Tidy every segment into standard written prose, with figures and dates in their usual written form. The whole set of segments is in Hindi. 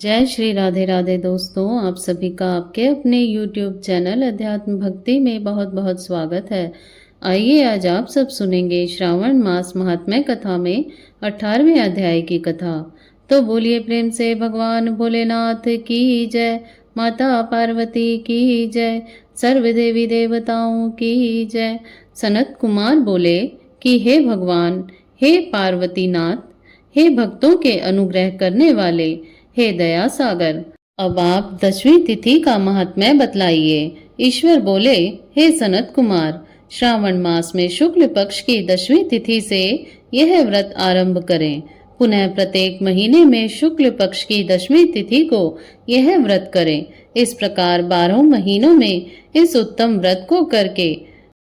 जय श्री राधे राधे दोस्तों, आप सभी का आपके अपने YouTube चैनल अध्यात्म भक्ति में बहुत बहुत स्वागत है। आइए आज आप सब सुनेंगे श्रावण मास महात्म्य कथा में 18वें अध्याय की कथा। तो बोलिए प्रेम से भगवान भोलेनाथ की जय, माता पार्वती की जय, सर्व देवी देवताओं की जय। सनत कुमार बोले कि हे भगवान, हे पार्वतीनाथ, हे भक्तों के अनुग्रह करने वाले, हे दया सागर, अब आप 10वीं तिथि का महात्म्य बतलाइए। ईश्वर बोले, हे सनत कुमार, श्रावण मास में शुक्ल पक्ष की 10वीं तिथि से यह व्रत आरंभ करें। पुनः प्रत्येक महीने में शुक्ल पक्ष की 10वीं तिथि को यह व्रत करें। इस प्रकार 12 महीनों में इस उत्तम व्रत को करके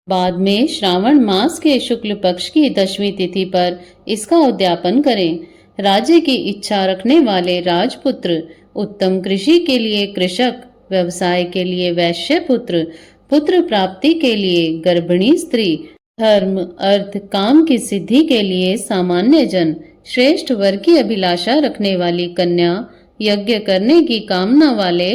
बाद में श्रावण मास के शुक्ल पक्ष की 10वीं तिथि पर इसका उद्यापन करें। राज्य की इच्छा रखने वाले राजपुत्र, उत्तम कृषि के लिए कृषक, व्यवसाय के लिए वैश्य पुत्र, पुत्र प्राप्ति के लिए गर्भिणी स्त्री, धर्म अर्थ काम की सिद्धि के लिए सामान्य जन, श्रेष्ठ वर की अभिलाषा रखने वाली कन्या, यज्ञ करने की कामना वाले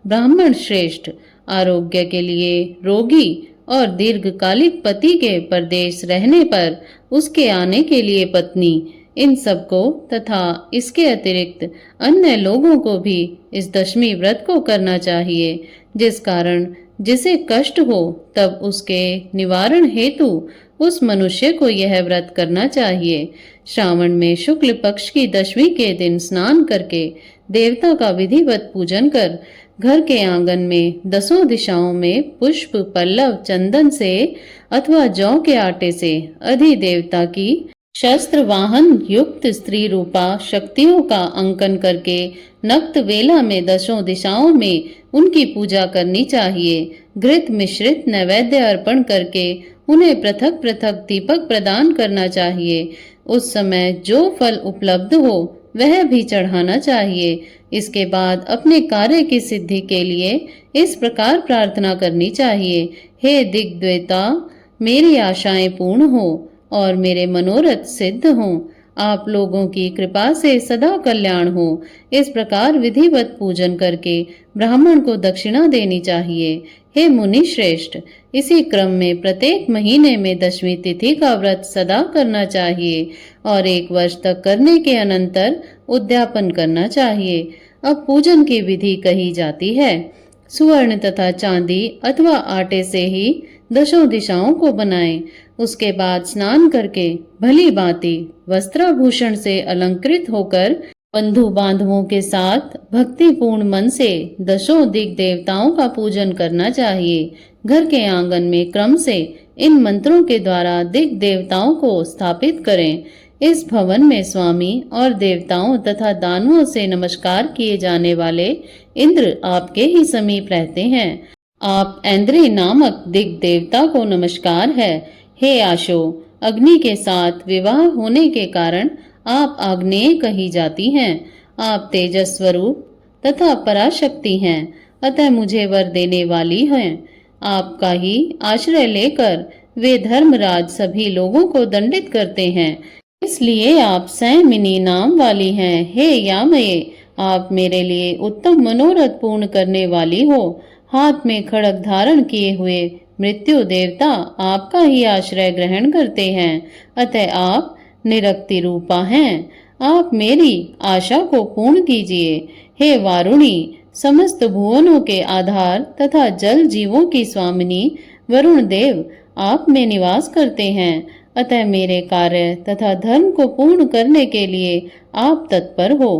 ब्राह्मण श्रेष्ठ, आरोग्य के लिए रोगी और दीर्घकालिक पति के परदेश रहने पर उसके आने के लिए पत्नी, इन सबको तथा इसके अतिरिक्त अन्य लोगों को भी इस 10वीं व्रत को करना चाहिए। जिस कारण जिसे कष्ट हो तब उसके निवारण हेतु उस मनुष्य को यह व्रत करना चाहिए। श्रावण में शुक्ल पक्ष की 10वीं के दिन स्नान करके देवता का विधिवत पूजन कर घर के आंगन में 10 दिशाओं में पुष्प पल्लव चंदन से अथवा जौ के आटे से अधिदेवता की शस्त्र वाहन युक्त स्त्री रूपा शक्तियों का अंकन करके नक्त वेला में 10 दिशाओं में उनकी पूजा करनी चाहिए। घृत मिश्रित नैवेद्य अर्पण करके उन्हें पृथक पृथक दीपक प्रदान करना चाहिए। उस समय जो फल उपलब्ध हो वह भी चढ़ाना चाहिए। इसके बाद अपने कार्य की सिद्धि के लिए इस प्रकार प्रार्थना करनी चाहिए, हे दिग्देवता, मेरी आशाएं पूर्ण हो और मेरे मनोरथ सिद्ध हों। आप लोगों की कृपा से सदा कल्याण हो। इस प्रकार विधिवत पूजन करके ब्राह्मण को दक्षिणा देनी चाहिए। हे मुनि श्रेष्ठ, इसी क्रम में प्रत्येक महीने में 10वीं तिथि का व्रत सदा करना चाहिए और 1 वर्ष तक करने के अनंतर उद्यापन करना चाहिए। अब पूजन की विधि कही जाती है। सुवर्ण तथा चांदी अथवा आटे से ही 10 दिशाओं को बनाएं। उसके बाद स्नान करके भली भांति वस्त्राभूषण से अलंकृत होकर बंधु बांधवों के साथ भक्तिपूर्ण मन से 10 दिग देवताओं का पूजन करना चाहिए। घर के आंगन में क्रम से इन मंत्रों के द्वारा दिग देवताओं को स्थापित करें। इस भवन में स्वामी और देवताओं तथा दानवों से नमस्कार किए जाने वाले इंद्र आपके ही समीप रहते हैं। आप ऐन्द्री नामक दिग देवता को नमस्कार है। हे आशो, अग्नि के साथ विवाह होने के कारण आप आग्नेय कही जाती हैं। आप तेजस स्वरूप तथा पराशक्ति हैं, अतः मुझे वर देने वाली हैं। आपका ही आश्रय लेकर वे धर्मराज सभी लोगों को दंडित करते हैं, इसलिए आप संयमिनी नाम वाली हैं। हे यामये, आप मेरे लिए उत्तम मनोरथ पूर्ण करने वाली हो। हाथ में खड्ग धारण किए हुए मृत्यु देवता आपका ही आश्रय ग्रहण करते हैं, अतः आप निरक्ति रूपा हैं। आप मेरी आशा को पूर्ण कीजिए। हे वारुणी, समस्त भुवनों के आधार तथा जल जीवों की स्वामिनी वरुण देव आप में निवास करते हैं, अतः मेरे कार्य तथा धर्म को पूर्ण करने के लिए आप तत्पर हो।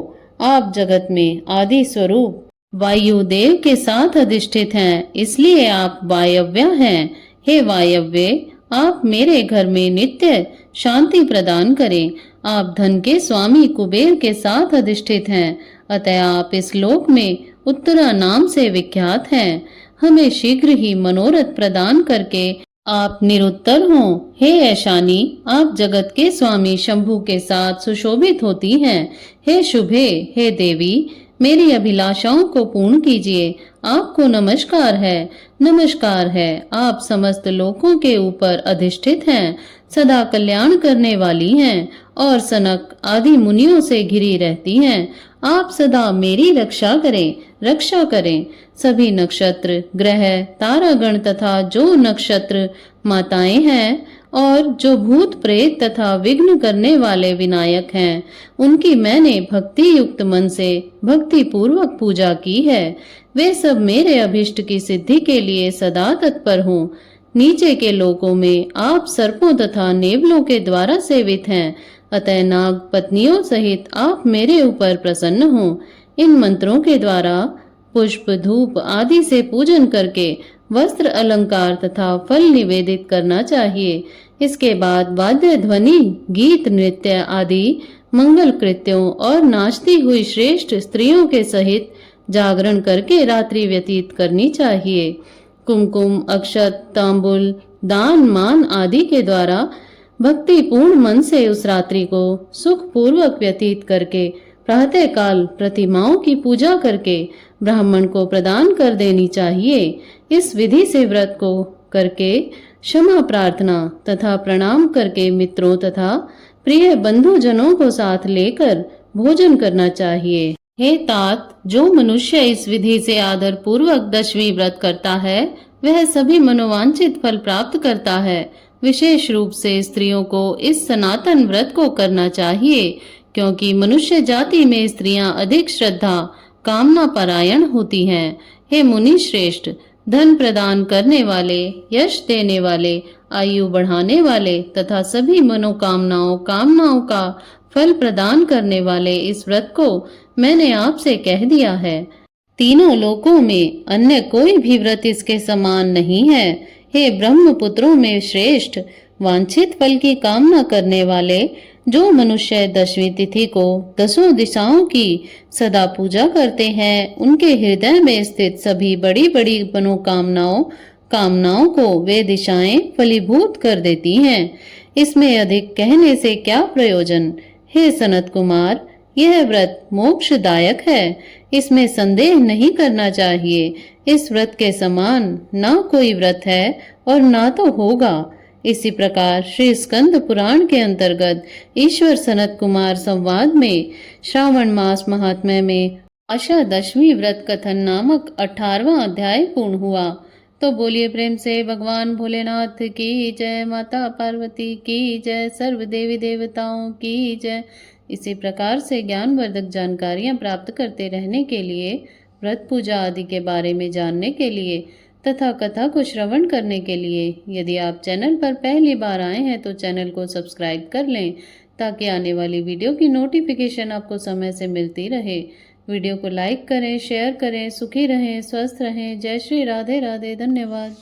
आप जगत में आदि स्वरूप वायुदेव के साथ अधिष्ठित हैं, इसलिए आप वायव्य हैं। हे वायव्य, आप मेरे घर में नित्य शांति प्रदान करें। आप धन के स्वामी कुबेर के साथ अधिष्ठित हैं, अतः आप इस लोक में उत्तरा नाम से विख्यात हैं। हमें शीघ्र ही मनोरथ प्रदान करके आप निरुत्तर हों। हे ऐशानी, आप जगत के स्वामी शंभु के साथ सुशोभित होती हैं। हे शुभे, हे देवी, मेरी अभिलाषाओं को पूर्ण कीजिए। आपको नमस्कार है, नमस्कार है। आप समस्त लोकों के ऊपर अधिष्ठित हैं, सदा कल्याण करने वाली हैं और सनक आदि मुनियों से घिरी रहती हैं। आप सदा मेरी रक्षा करें। सभी नक्षत्र, ग्रह, तारागण तथा जो नक्षत्र माताएं हैं और जो भूत प्रेत तथा विघ्न करने वाले विनायक हैं, उनकी मैंने भक्ति युक्त मन से भक्ति पूर्वक पूजा की है। वे सब मेरे अभिष्ट की सिद्धि के लिए सदा तत्पर हों। नीचे के लोकों में आप सर्पों तथा नेवलों के द्वारा सेवित हैं, अतः नाग पत्नियों सहित आप मेरे ऊपर प्रसन्न हों। इन मंत्रों के द्वारा पुष्प, धूप आदि से पूजन करके वस्त्र, अलंकार तथा फल निवेदित करना चाहिए। इसके बाद वाद्य ध्वनि, गीत, नृत्य आदि मंगल कृत्यों और नाचती हुई श्रेष्ठ स्त्रियों के सहित जागरण करके रात्रि व्यतीत करनी चाहिए। कुमकुम, अक्षत, तांबुल, दान, मान आदि के द्वारा भक्ति पूर्ण मन से उस रात्रि को सुख पूर्वक व्यतीत करके प्रातः काल प्रतिमाओं की पूजा करके ब्राह्मण को प्रदान कर देनी चाहिए। इस विधि से व्रत को करके क्षमा प्रार्थना तथा प्रणाम करके मित्रों तथा प्रिय बंधुजनों को साथ लेकर भोजन करना चाहिए। हे तात, जो मनुष्य इस विधि से आदर पूर्वक दशमी व्रत करता है, वह सभी मनोवांछित फल प्राप्त करता है। विशेष रूप से स्त्रियों को इस सनातन व्रत को करना चाहिए, क्योंकि मनुष्य जाति में स्त्रियां अधिक श्रद्धा, कामना परायण होती हैं। हे मुनि श्रेष्ठ, धन प्रदान करने वाले, यश देने वाले, आयु बढ़ाने वाले तथा सभी कामनाओं का फल प्रदान करने वाले इस व्रत को मैंने आपसे कह दिया है। तीनों लोकों में अन्य कोई भी व्रत इसके समान नहीं है। हे ब्रह्मपुत्रों में श्रेष्ठ, वांछित फल की कामना करने वाले जो मनुष्य दशमी तिथि को दसों दिशाओं की सदा पूजा करते हैं, उनके हृदय में स्थित सभी बड़ी बड़ी कामनाओं को वे दिशाएं फलीभूत कर देती हैं। इसमें अधिक कहने से क्या प्रयोजन। हे सनत कुमार, यह व्रत मोक्षदायक है, इसमें संदेह नहीं करना चाहिए। इस व्रत के समान ना कोई व्रत है और ना तो होगा। इसी प्रकार श्री स्कंद पुराण के अंतर्गत ईश्वर सनत कुमार संवाद में श्रावण मास महात्म्य में आशा दशमी व्रत कथन नामक 18वां अध्याय पूर्ण हुआ। तो बोलिए प्रेम से भगवान भोलेनाथ की जय, माता पार्वती की जय, सर्व देवी देवताओं की जय। इसी प्रकार से ज्ञानवर्धक जानकारियां प्राप्त करते रहने के लिए, व्रत पूजा आदि के बारे में जानने के लिए तथा कथा को श्रवण करने के लिए यदि आप चैनल पर पहली बार आए हैं तो चैनल को सब्सक्राइब कर लें, ताकि आने वाली वीडियो की नोटिफिकेशन आपको समय से मिलती रहे। वीडियो को लाइक करें, शेयर करें। सुखी रहें, स्वस्थ रहें। जय श्री राधे राधे। धन्यवाद।